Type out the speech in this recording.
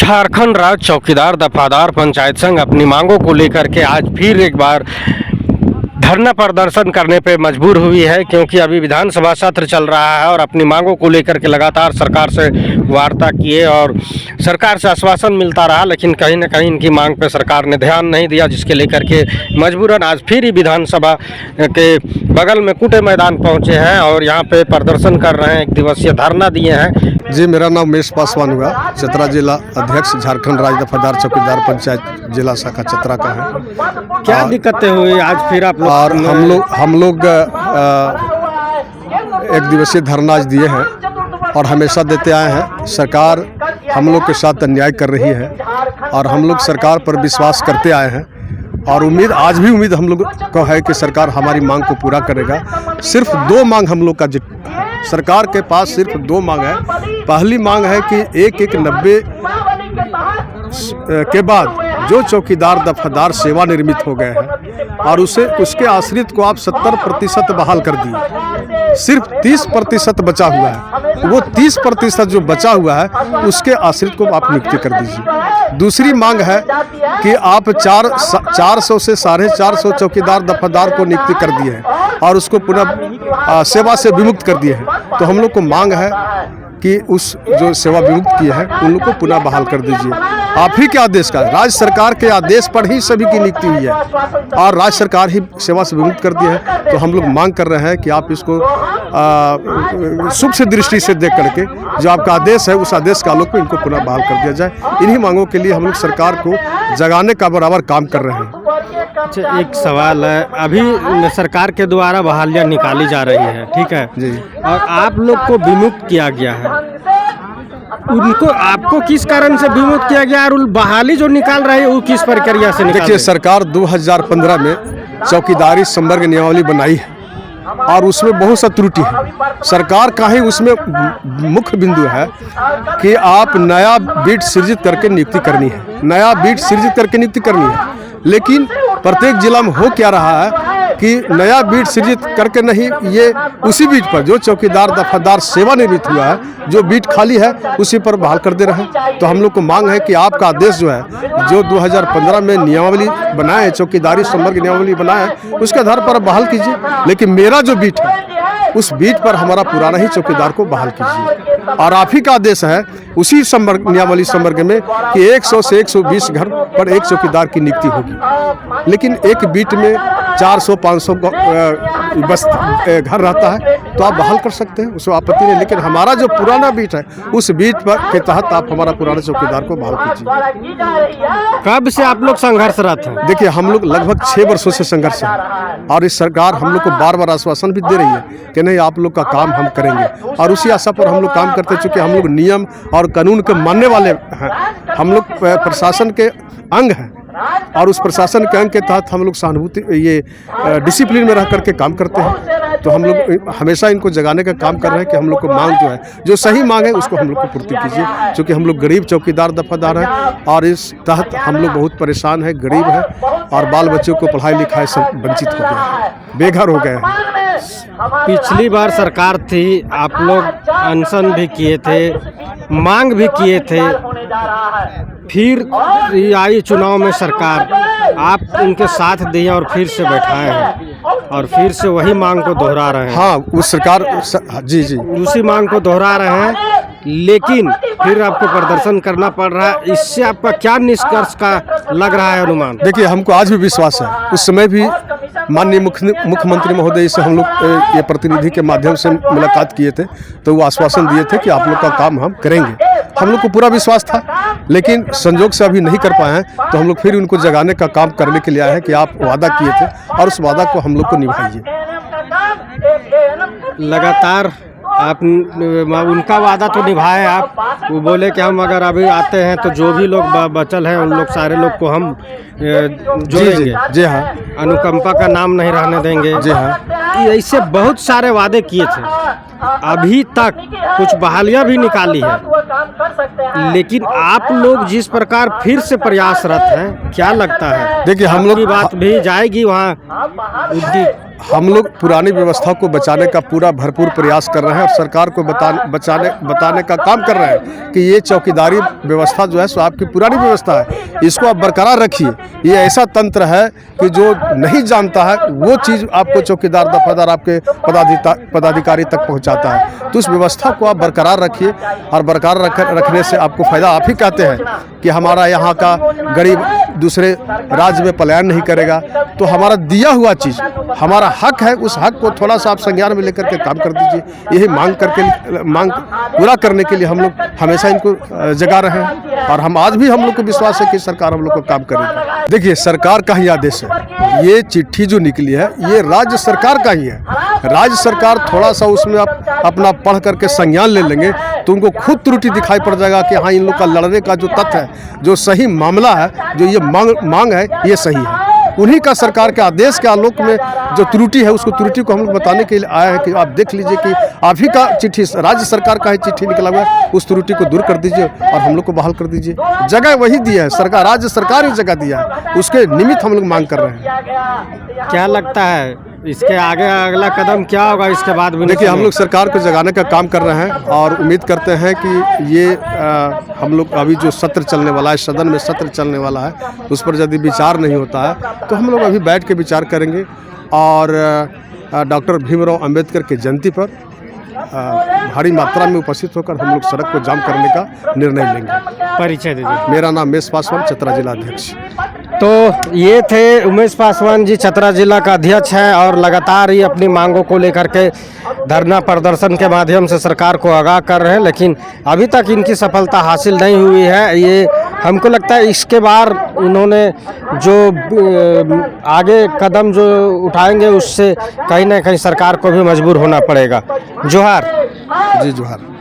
झारखंड राज्य चौकीदार दफादार पंचायत संघ अपनी मांगों को लेकर के आज फिर एक बार धरना प्रदर्शन करने पे मजबूर हुई है, क्योंकि अभी विधानसभा सत्र चल रहा है और अपनी मांगों को लेकर के लगातार सरकार से वार्ता किए और सरकार से आश्वासन मिलता रहा, लेकिन कहीं ना कहीं इनकी मांग पे सरकार ने ध्यान नहीं दिया, जिसके लेकर के मजबूरन आज फिर ही विधानसभा के बगल में कुटे मैदान पहुंचे हैं और यहाँ पे प्रदर्शन कर रहे हैं, एक दिवसीय धरना दिए हैं। जी, मेरा नाम उमेश पासवान हुआ, चतरा जिला अध्यक्ष, झारखंड राज्य दफादार चौकीदार पंचायत जिला शाखा चतरा का है। क्या दिक्कतें हुई आज फिर आप लोग? और हम लोग एक दिवसीय धरना आज दिए हैं और हमेशा देते आए हैं। सरकार हम लोग के साथ अन्याय कर रही है और हम लोग सरकार पर विश्वास करते आए हैं और आज भी उम्मीद हम लोग को है कि सरकार हमारी मांग को पूरा करेगा। सिर्फ दो मांग हम लोग का सरकार के पास सिर्फ दो मांग है। पहली मांग है कि 1/1/90 के बाद जो चौकीदार दफादार सेवानिवृत्त हो गए हैं और उसके आश्रित को आप 70% बहाल कर दिए, सिर्फ 30% बचा हुआ है। वो 30% जो बचा हुआ है उसके आश्रित को आप नियुक्ति कर दीजिए। दूसरी मांग है कि आप 400 से 450 चौकीदार दफादार को नियुक्ति कर दिए हैं और उसको पुनः सेवा से विमुक्त कर दिए हैं। तो हम लोग को मांग है कि उस जो सेवा विमुक्त किए हैं उन लोग को पुनः बहाल कर दीजिए। आप ही के आदेश का, राज्य सरकार के आदेश पर ही सभी की नियुक्ति हुई है और राज्य सरकार ही सेवा से विमुक्त कर दी है। तो हम लोग मांग कर रहे हैं कि आप इसको सूक्ष्म दृष्टि से देख करके जो आपका आदेश है उस आदेश के आलोक में इनको पुनः बहाल कर दिया जाए। इन्हीं मांगों के लिए हम लोग सरकार को जगाने का बराबर काम कर रहे हैं। अच्छा, एक सवाल है, अभी सरकार के द्वारा बहालियाँ निकाली जा रही है, ठीक है जी, और आप लोग को विमुक्त किया गया है, उनको आपको किस कारण से विमुक्त किया गया और बहाली जो निकाल रहे हैं वो किस प्रक्रिया से निकाल? देखिए, सरकार 2015 में चौकीदारी संवर्ग नियमावली बनाई है और उसमें बहुत सा त्रुटि है। सरकार का ही उसमें मुख्य बिंदु है कि आप नया बीट सृजित करके नियुक्ति करनी है, नया बीट सृजित करके नियुक्ति करनी है। लेकिन प्रत्येक जिला में हो क्या रहा है कि नया बीट सृजित करके नहीं, ये उसी बीट पर जो चौकीदार दफादार सेवानिवृत्त हुआ है, जो बीट खाली है उसी पर बहाल कर दे रहे हैं। तो हम लोग को मांग है कि आपका आदेश जो है, जो 2015 में नियमावली बनाए है, चौकीदारी संवर्ग नियमावली बनाए है, उसके आधार पर बहाल कीजिए। लेकिन मेरा जो बीट है उस बीट पर हमारा पुराना ही चौकीदार को बहाल कीजिए। और आप ही का आदेश है उसी संवर्ग नियमावली संवर्ग में कि 100 से 120 घर पर एक चौकीदार की नियुक्ति होगी, लेकिन एक बीट में 400-500 बस घर रहता है तो आप बहाल कर सकते हैं, उसमें आपत्ति नहीं। लेकिन हमारा जो पुराना बीट है उस बीट पर के तहत आप हमारा पुराने चौकीदार को बहाल कीजिए। कब से आप लोग संघर्षरत हैं? देखिए, हम लोग लगभग 6 वर्षों से संघर्ष है और इस सरकार हम लोग को बार बार आश्वासन भी दे रही है कि नहीं, आप लोग का काम हम करेंगे और उसी आशा पर हम लोग काम करते, चूँकि हम लोग नियम और कानून के मानने वाले हैं। हम लोग प्रशासन के अंग हैं और उस प्रशासन के अंग के तहत हम लोग सहानुभूति डिसिप्लिन में रह करके काम करते हैं। तो हम लोग हमेशा इनको जगाने का काम कर रहे हैं कि हम लोग को मांग जो है, जो सही मांग है उसको हम लोग को पूर्ति कीजिए, क्योंकि हम लोग गरीब चौकीदार दफादार हैं और इस तहत हम लोग बहुत परेशान हैं, गरीब हैं और बाल बच्चों को पढ़ाई लिखाई सब वंचित हो गया है, बेघर हो गए हैं। पिछली बार सरकार थी, आप लोग अनशन भी किए थे, मांग भी किए थे, फिर आई चुनाव में सरकार, आप उनके साथ दिए और फिर से बैठाए हैं और फिर से वही मांग को दोहरा रहे हैं। हाँ, उस सरकार जी उसी मांग को दोहरा रहे हैं, लेकिन फिर आपको प्रदर्शन करना पड़ रहा है। इससे आपका क्या निष्कर्ष का लग रहा है अनुमान? देखिए, हमको आज भी विश्वास है, उस समय भी माननीय मुख्यमंत्री महोदय से हम लोग ये प्रतिनिधि के माध्यम से मुलाकात किए थे तो वो आश्वासन दिए थे कि आप लोग का काम हम करेंगे। हम लोग को पूरा विश्वास था, लेकिन संजोग से अभी नहीं कर पाए हैं। तो हम लोग फिर उनको जगाने का काम करने के लिए आए हैं कि आप वादा किए थे और उस वादा को हम लोग को निभाइए। लगातार आप उनका वादा तो निभाए आप, वो बोले कि हम अगर अभी आते हैं तो जो भी लोग बचल हैं उन लोग सारे लोग को हम जोड़ेंगे। जी हाँ, अनुकंपा का नाम नहीं रहने देंगे। जी हाँ, ऐसे बहुत सारे वादे किए थे, अभी तक कुछ बहालियां भी निकाली है, लेकिन आप लोग जिस प्रकार फिर से प्रयासरत हैं, क्या लगता है? देखिए, हम लोग की बात भी जाएगी वहाँ उनकी? हम लोग पुरानी व्यवस्था को बचाने का पूरा भरपूर प्रयास कर रहे हैं और सरकार को बताने का काम कर रहे हैं कि ये चौकीदारी व्यवस्था जो है सो आपकी पुरानी व्यवस्था है, इसको आप बरकरार रखिए। ये ऐसा तंत्र है कि जो नहीं जानता है वो चीज़ आपको चौकीदार दफादार आपके पदाधिकारी तक पहुंचाता है। तो उस व्यवस्था को आप बरकरार रखिए और बरकरार रखने से आपको फ़ायदा। आप ही कहते हैं कि हमारा यहाँ का गरीब दूसरे राज्य में पलायन नहीं करेगा, तो हमारा दिया हुआ चीज़ हमारा हक है, उस हक को थोड़ा सा आप संज्ञान में लेकर के काम कर दीजिए। यही मांग पूरा करने के लिए हम लोग हमेशा इनको जगा रहे हैं और आज भी हम लोग को विश्वास है कि सरकार हम लोग को काम करेगी। देखिए, सरकार का ही आदेश है, ये चिट्ठी जो निकली है ये राज्य सरकार का ही है। राज्य सरकार थोड़ा सा उसमें आप अपना पढ़ करके संज्ञान ले लेंगे तो उनको खुद त्रुटि दिखाई पड़ जाएगा कि हाँ, इन लोग का लड़ने का जो तथ्य है, जो सही मामला है, जो ये मांग है, ये सही है। उन्हीं का सरकार के आदेश के आलोक में जो त्रुटि है उसको त्रुटि को हम लोग बताने के लिए आए हैं कि आप देख लीजिए कि आप ही का चिट्ठी, राज्य सरकार का ही चिट्ठी निकला हुआ है, उस त्रुटि को दूर कर दीजिए और हम लोग को बहाल कर दीजिए। जगह वही दिया है सरकार, राज्य सरकार ही जगह दिया है, उसके निमित्त हम लोग मांग कर रहे हैं। क्या लगता है इसके आगे अगला कदम क्या होगा इसके बाद? देखिए, हम लोग सरकार को जगाने का काम कर रहे हैं और उम्मीद करते हैं कि ये हम लोग अभी जो सत्र चलने वाला है, सदन में सत्र चलने वाला है, उस पर यदि विचार नहीं होता है तो हम लोग अभी बैठ के विचार करेंगे और डॉक्टर भीमराव अंबेडकर की जयंती पर भारी मात्रा में उपस्थित होकर हम लोग सड़क को जाम करने का निर्णय लेंगे। परिचय दीजिए। मेरा नाम उमेश पासवान, चतरा जिला अध्यक्ष। तो ये थे उमेश पासवान जी, चतरा जिला का अध्यक्ष हैं और लगातार ही अपनी मांगों को लेकर के धरना प्रदर्शन के माध्यम से सरकार को आगाह कर रहे हैं, लेकिन अभी तक इनकी सफलता हासिल नहीं हुई है। ये हमको लगता है इसके बाद इन्होंने जो आगे कदम जो उठाएंगे उससे कहीं ना कहीं सरकार को भी मजबूर होना पड़ेगा। जोहार जी, जोहार।